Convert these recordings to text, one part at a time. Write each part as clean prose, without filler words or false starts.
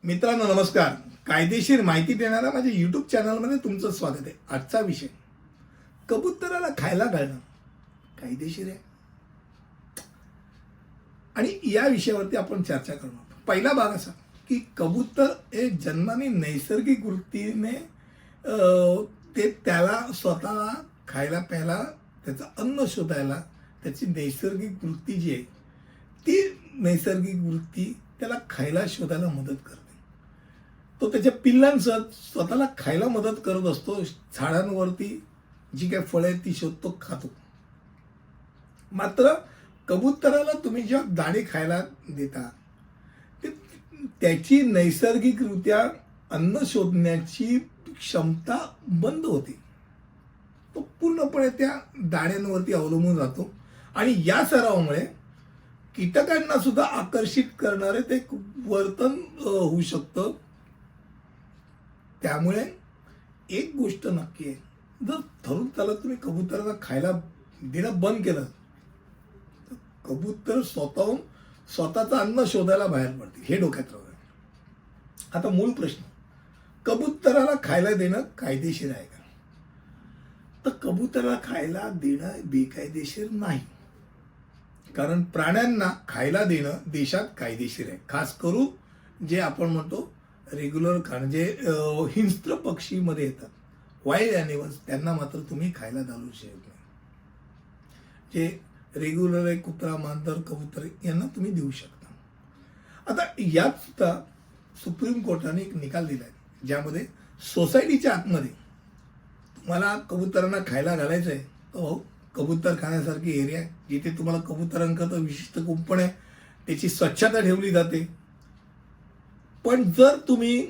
मित्रांनो नमस्कार. कायदेशीर माहिती देणाऱ्या माझ्या यूट्यूब चॅनलमध्ये तुमचं स्वागत आहे. आजचा विषय कबुतराला खायला घालणं कायदेशीर आहे आणि या विषयावरती आपण चर्चा करणार. पहिला भाग असा की कबूतर हे जन्माने नैसर्गिक वृत्तीने ते त्याला स्वतःला खायला प्यायला त्याचं अन्न शोधायला त्याची नैसर्गिक वृत्ती जी आहे ती नैसर्गिक वृत्ती त्याला खायला शोधायला मदत करते. तो त्याच्या पिल्लांसह स्वतःला खायला मदत करत असतो. झाडांवरती जी काही फळं आहेत ती शोधतो, खातो. मात्र कबुतराला तुम्ही जेव्हा दाणे खायला देता ते त्याची नैसर्गिकरित्या अन्न शोधण्याची क्षमता बंद होते. तो पूर्णपणे त्या दाण्यांवरती अवलंबून राहतो आणि या सरावामुळे कीटकांना सुद्धा आकर्षित करणारे ते वर्तन होऊ शकतं. त्यामुळे एक गोष्ट नक्की आहे, जर ठरून त्याला तुम्ही कबुतराला खायला देणं बंद केलं तर कबूतर स्वतःचं अन्न शोधायला बाहेर पडते. हे डोक्यात राहू. आता मूळ प्रश्न, कबुतराला खायला देणं कायदेशीर आहे का? तर कबुतराला खायला देणं बेकायदेशीर नाही, कारण प्राण्यांना खायला देणं देशात कायदेशीर आहे. खास करून जे आपण म्हणतो रेग्युलर खाणं, जे हिंस्त्र पक्षीमध्ये येतात, वाईल्ड ॲनिमल्स, त्यांना मात्र तुम्ही खायला घालू शकत नाही. जे रेग्युलर आहे, कुत्रा, मांजर, कबूतर, यांना तुम्ही देऊ शकता. आता यात सुद्धा सुप्रीम कोर्टाने एक निकाल दिला आहे, ज्यामध्ये सोसायटीच्या आतमध्ये तुम्हाला कबुतरांना खायला घालायचं आहे तर कबूतर खाण्यासारखी एरिया आहे, जिथे तुम्हाला कबुतरांकरता विशिष्ट कुंपण आहे, त्याची स्वच्छता ठेवली जाते. पण जर तुम्ही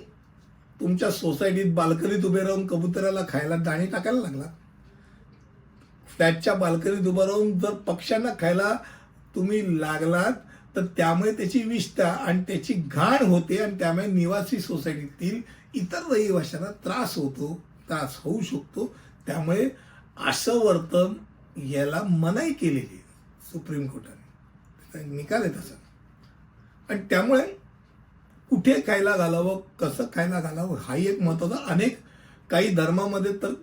तुमच्या सोसायटीत बाल्कनीत उभे राहून कबुतराला खायला दाणे टाकायला लागला, फ्लॅटच्या बाल्कनीत उभं राहून जर पक्ष्यांना खायला तुम्ही लागलात, तर त्यामुळे त्याची विष्ठा आणि त्याची घाण होते आणि त्यामुळे निवासी सोसायटीतील इतर रहिवाशांना त्रास त्रास होऊ शकतो. त्यामुळे असं वर्तन याला मनाई केलेली आहे सुप्रीम कोर्टाने. त्याचा निकाल आहे तसा. आणि त्यामुळे कुठे खायला घालावं, कसं खायला घालावं, हाही एक महत्त्वाचा. काही धर्मामध्ये तर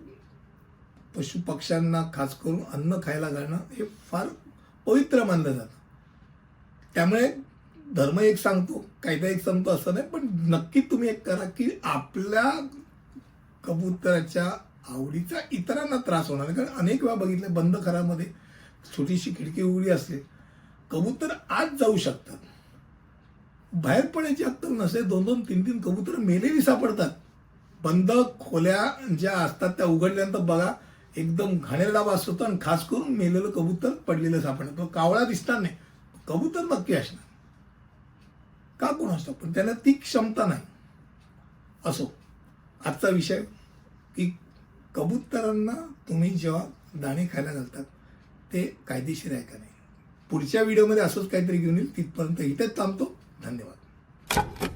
पशु पक्ष्यांना खास करून अन्न खायला घालणं हे फार पवित्र मानलं जातं. त्यामुळे धर्म एक सांगतो, कायदा एक सांगतो असं नाही, पण नक्की तुम्ही एक करा की आपल्या कबुतराच्या आवडीचा इतरांना त्रास होणार नाही. कारण अनेक वेळा बघितले, बंद घरामध्ये छोटीशी खिडकी उघडी असते, कबूतर आत जाऊ शकतात. बाहेर पडायची अक्कल नसे, 2-2, 3-3 कबूतर मेलेली सापडतात. बंद खोल्या ज्या असतात त्या उघडल्यानंतर बघा एकदम घाणेरडा वास होतो आणि खास करून मेलेलं कबूतर पडलेलं सापडतं. तो कावळा दिसणार नाही, कबूतर नक्की असणार. का कोण असतं, पण त्याला ती क्षमता नाही. असो, आजचा विषय की कबुतरांना तुम्ही जेव्हा दाणे खायला घालतात ते कायदेशीर आहे का नाही. पुढच्या व्हिडिओमध्ये असंच काहीतरी घेऊन येईल. तिथपर्यंत इथेच थांबतो. धन्यवाद.